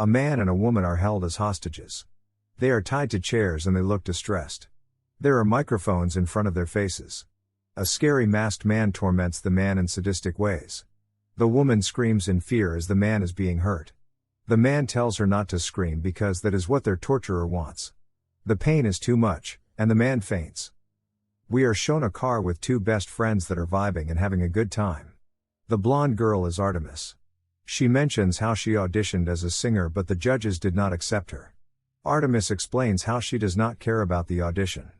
A man and a woman are held as hostages. They are tied to chairs and they look distressed. There are microphones in front of their faces. A scary masked man torments the man in sadistic ways. The woman screams in fear as the man is being hurt. The man tells her not to scream because that is what their torturer wants. The pain is too much, and the man faints. We are shown a car with two best friends that are vibing and having a good time. The blonde girl is Artemis. She mentions how she auditioned as a singer but the judges did not accept her. Artemis explains how she does not care about the audition.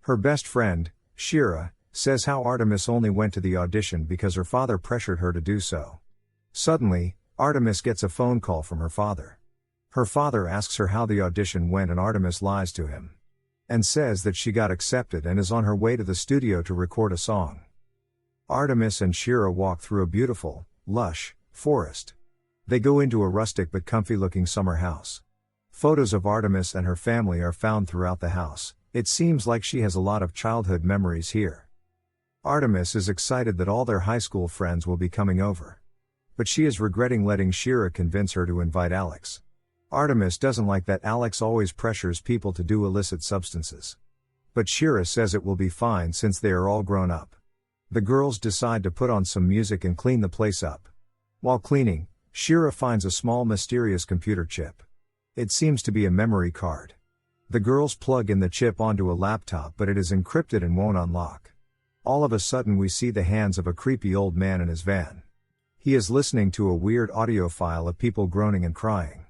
Her best friend, Shira, says how Artemis only went to the audition because her father pressured her to do so. Suddenly, Artemis gets a phone call from her father. Her father asks her how the audition went and Artemis lies to him. And says that she got accepted and is on her way to the studio to record a song. Artemis and Shira walk through a beautiful, lush, forest. They go into a rustic but comfy-looking summer house. Photos of Artemis and her family are found throughout the house. It seems like she has a lot of childhood memories here. Artemis is excited that all their high school friends will be coming over. But she is regretting letting Shira convince her to invite Alex. Artemis doesn't like that Alex always pressures people to do illicit substances. But Shira says it will be fine since they are all grown up. The girls decide to put on some music and clean the place up. While cleaning, Shira finds a small mysterious computer chip. It seems to be a memory card. The girls plug in the chip onto a laptop but it is encrypted and won't unlock. All of a sudden we see the hands of a creepy old man in his van. He is listening to a weird audio file of people groaning and crying.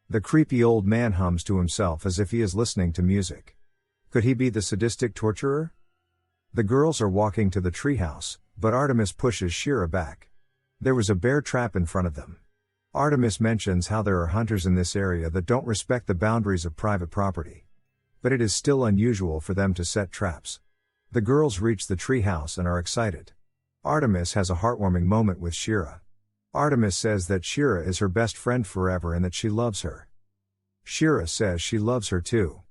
The creepy old man hums to himself as if he is listening to music. Could he be the sadistic torturer? The girls are walking to the treehouse, but Artemis pushes Shira back. There was a bear trap in front of them. Artemis mentions how there are hunters in this area that don't respect the boundaries of private property. But it is still unusual for them to set traps. The girls reach the treehouse and are excited. Artemis has a heartwarming moment with Shira. Artemis says that Shira is her best friend forever and that she loves her. Shira says she loves her too.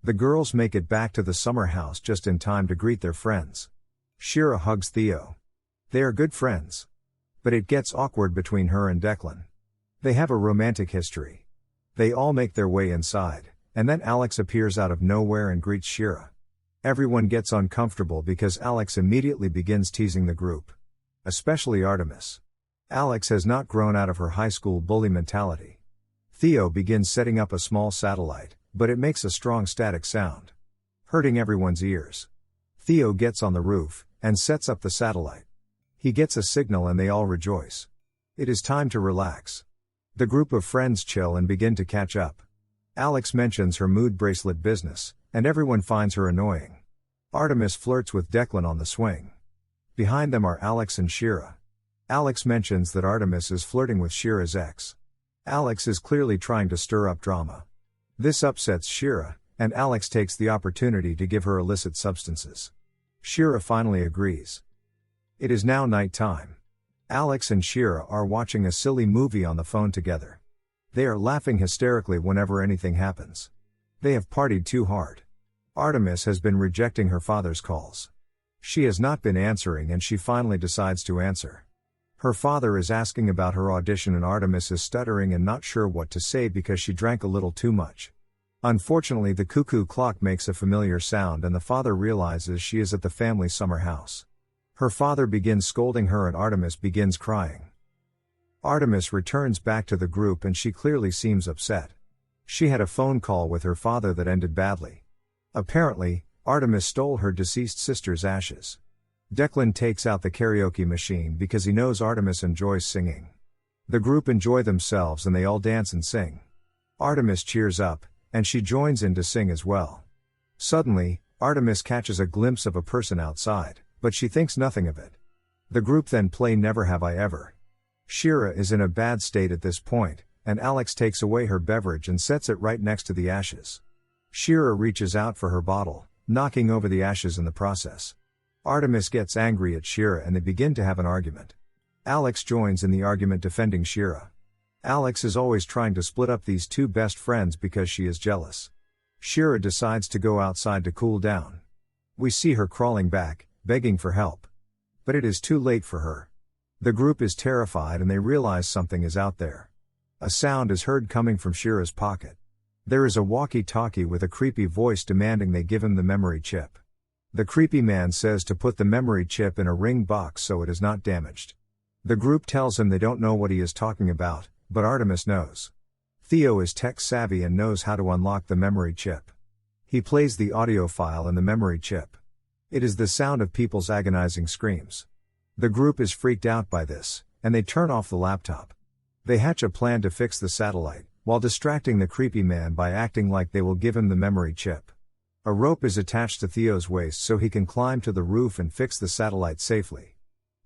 The girls make it back to the summer house just in time to greet their friends. Shira hugs Theo. They are good friends. But it gets awkward between her and Declan. They have a romantic history. They all make their way inside, and then Alex appears out of nowhere and greets Shira. Everyone gets uncomfortable because Alex immediately begins teasing the group. Especially Artemis. Alex has not grown out of her high school bully mentality. Theo begins setting up a small satellite, but it makes a strong static sound, hurting everyone's ears. Theo gets on the roof, and sets up the satellite. He gets a signal and they all rejoice. It is time to relax. The group of friends chill and begin to catch up. Alex mentions her mood bracelet business, and everyone finds her annoying. Artemis flirts with Declan on the swing. Behind them are Alex and Shira. Alex mentions that Artemis is flirting with Shira's ex. Alex is clearly trying to stir up drama. This upsets Shira, and Alex takes the opportunity to give her illicit substances. Shira finally agrees. It is now night time. Alex and Shira are watching a silly movie on the phone together. They are laughing hysterically whenever anything happens. They have partied too hard. Artemis has been rejecting her father's calls. She has not been answering and she finally decides to answer. Her father is asking about her audition and Artemis is stuttering and not sure what to say because she drank a little too much. Unfortunately, the cuckoo clock makes a familiar sound and the father realizes she is at the family summer house. Her father begins scolding her and Artemis begins crying. Artemis returns back to the group and she clearly seems upset. She had a phone call with her father that ended badly. Apparently, Artemis stole her deceased sister's ashes. Declan takes out the karaoke machine because he knows Artemis enjoys singing. The group enjoy themselves and they all dance and sing. Artemis cheers up, and she joins in to sing as well. Suddenly, Artemis catches a glimpse of a person outside, but she thinks nothing of it. The group then play Never Have I Ever. Shira is in a bad state at this point, and Alex takes away her beverage and sets it right next to the ashes. Shira reaches out for her bottle, knocking over the ashes in the process. Artemis gets angry at Shira and they begin to have an argument. Alex joins in the argument defending Shira. Alex is always trying to split up these two best friends because she is jealous. Shira decides to go outside to cool down. We see her crawling back, begging for help. But it is too late for her. The group is terrified and they realize something is out there. A sound is heard coming from Shira's pocket. There is a walkie-talkie with a creepy voice demanding they give him the memory chip. The creepy man says to put the memory chip in a ring box so it is not damaged. The group tells him they don't know what he is talking about, but Artemis knows. Theo is tech savvy and knows how to unlock the memory chip. He plays the audio file in the memory chip. It is the sound of people's agonizing screams. The group is freaked out by this, and they turn off the laptop. They hatch a plan to fix the satellite, while distracting the creepy man by acting like they will give him the memory chip. A rope is attached to Theo's waist so he can climb to the roof and fix the satellite safely.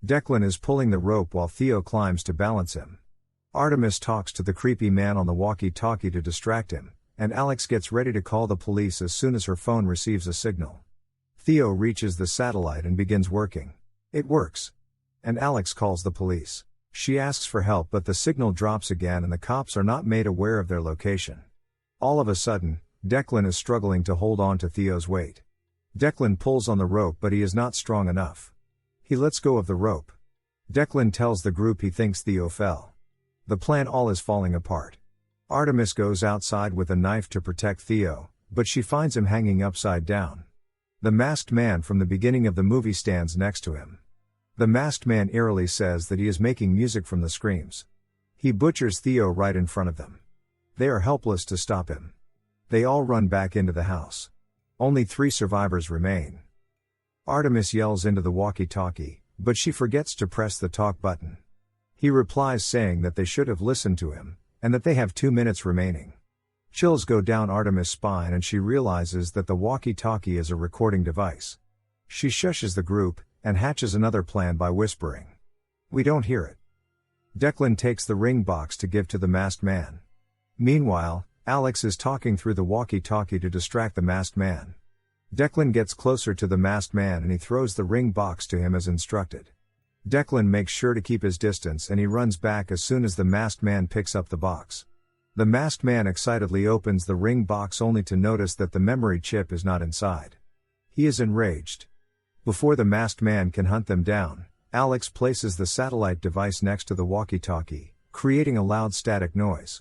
Declan is pulling the rope while Theo climbs to balance him. Artemis talks to the creepy man on the walkie-talkie to distract him, and Alex gets ready to call the police as soon as her phone receives a signal. Theo reaches the satellite and begins working. It works. And Alex calls the police. She asks for help but the signal drops again and the cops are not made aware of their location. All of a sudden, Declan is struggling to hold on to Theo's weight. Declan pulls on the rope but he is not strong enough. He lets go of the rope. Declan tells the group he thinks Theo fell. The plan all is falling apart. Artemis goes outside with a knife to protect Theo, but she finds him hanging upside down. The masked man from the beginning of the movie stands next to him. The masked man eerily says that he is making music from the screams. He butchers Theo right in front of them. They are helpless to stop him. They all run back into the house. Only 3 survivors remain. Artemis yells into the walkie-talkie, but she forgets to press the talk button. He replies saying that they should have listened to him, and that they have 2 minutes remaining. Chills go down Artemis' spine and she realizes that the walkie-talkie is a recording device. She shushes the group, and hatches another plan by whispering. We don't hear it. Declan takes the ring box to give to the masked man. Meanwhile, Alex is talking through the walkie-talkie to distract the masked man. Declan gets closer to the masked man and he throws the ring box to him as instructed. Declan makes sure to keep his distance and he runs back as soon as the masked man picks up the box. The masked man excitedly opens the ring box only to notice that the memory chip is not inside. He is enraged. Before the masked man can hunt them down, Alex places the satellite device next to the walkie-talkie, creating a loud static noise.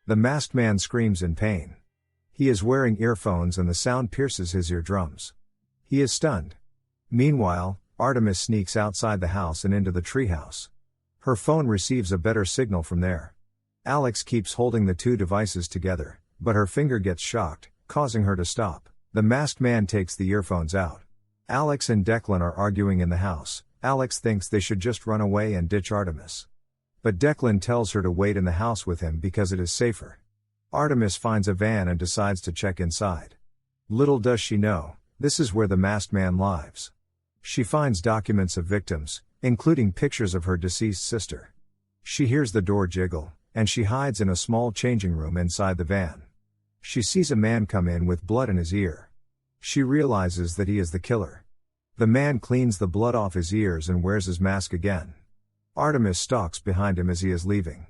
The masked man screams in pain. He is wearing earphones and the sound pierces his eardrums. He is stunned. Meanwhile, Artemis sneaks outside the house and into the treehouse. Her phone receives a better signal from there. Alex keeps holding the 2 devices together, but her finger gets shocked, causing her to stop. The masked man takes the earphones out. Alex and Declan are arguing in the house. Alex thinks they should just run away and ditch Artemis. But Declan tells her to wait in the house with him because it is safer. Artemis finds a van and decides to check inside. Little does she know, this is where the masked man lives. She finds documents of victims, including pictures of her deceased sister. She hears the door jiggle, and she hides in a small changing room inside the van. She sees a man come in with blood in his ear. She realizes that he is the killer. The man cleans the blood off his ears and wears his mask again. Artemis stalks behind him as he is leaving.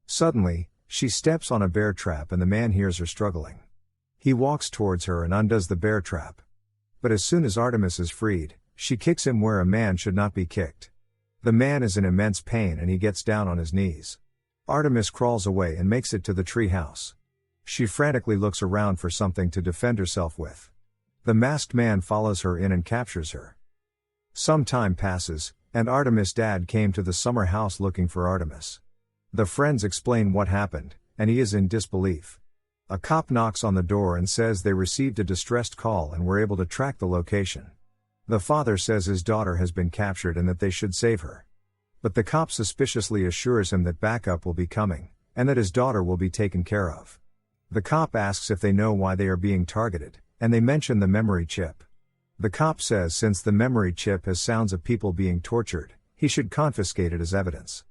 Suddenly, she steps on a bear trap and the man hears her struggling. He walks towards her and undoes the bear trap. But as soon as Artemis is freed, she kicks him where a man should not be kicked. The man is in immense pain and he gets down on his knees. Artemis crawls away and makes it to the tree house. She frantically looks around for something to defend herself with. The masked man follows her in and captures her. Some time passes, and Artemis' dad came to the summer house looking for Artemis. The friends explain what happened, and he is in disbelief. A cop knocks on the door and says they received a distressed call and were able to track the location. The father says his daughter has been captured and that they should save her. But the cop suspiciously assures him that backup will be coming, and that his daughter will be taken care of. The cop asks if they know why they are being targeted, and they mention the memory chip. The cop says since the memory chip has sounds of people being tortured, he should confiscate it as evidence.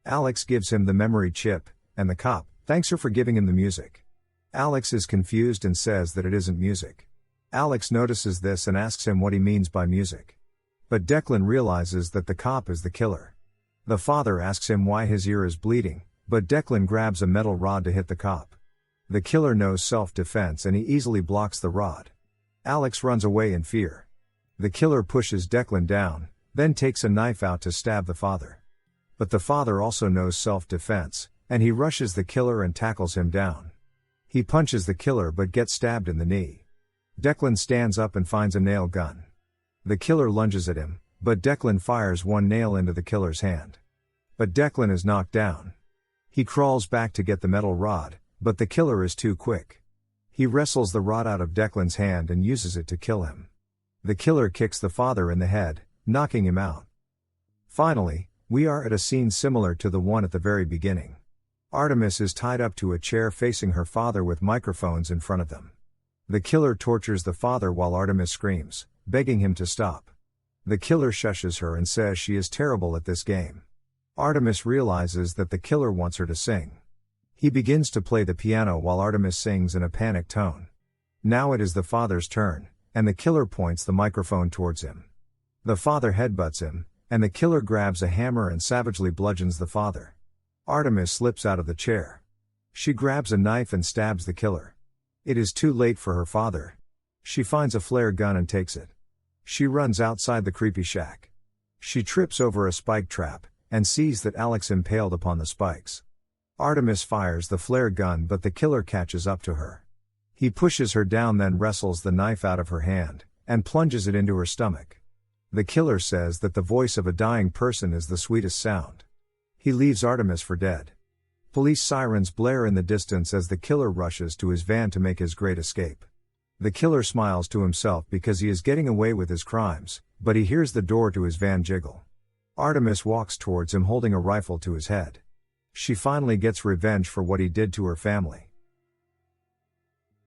Alex gives him the memory chip, and the cop thanks her for giving him the music. Alex is confused and says that it isn't music. Alex notices this and asks him what he means by music. But Declan realizes that the cop is the killer. The father asks him why his ear is bleeding, but Declan grabs a metal rod to hit the cop. The killer knows self-defense and he easily blocks the rod. Alex runs away in fear. The killer pushes Declan down, then takes a knife out to stab the father. But the father also knows self-defense, and he rushes the killer and tackles him down. He punches the killer but gets stabbed in the knee. Declan stands up and finds a nail gun. The killer lunges at him, but Declan fires one nail into the killer's hand. But Declan is knocked down. He crawls back to get the metal rod, but the killer is too quick. He wrestles the rod out of Declan's hand and uses it to kill him. The killer kicks the father in the head, knocking him out. Finally, we are at a scene similar to the one at the very beginning. Artemis is tied up to a chair facing her father with microphones in front of them. The killer tortures the father while Artemis screams, begging him to stop. The killer shushes her and says she is terrible at this game. Artemis realizes that the killer wants her to sing. He begins to play the piano while Artemis sings in a panicked tone. Now it is the father's turn, and the killer points the microphone towards him. The father headbutts him, and the killer grabs a hammer and savagely bludgeons the father. Artemis slips out of the chair. She grabs a knife and stabs the killer. It is too late for her father. She finds a flare gun and takes it. She runs outside the creepy shack. She trips over a spike trap, and sees that Alex impaled upon the spikes. Artemis fires the flare gun but the killer catches up to her. He pushes her down, then wrestles the knife out of her hand, and plunges it into her stomach. The killer says that the voice of a dying person is the sweetest sound. He leaves Artemis for dead. Police sirens blare in the distance as the killer rushes to his van to make his great escape. The killer smiles to himself because he is getting away with his crimes, but he hears the door to his van jiggle. Artemis walks towards him holding a rifle to his head. She finally gets revenge for what he did to her family.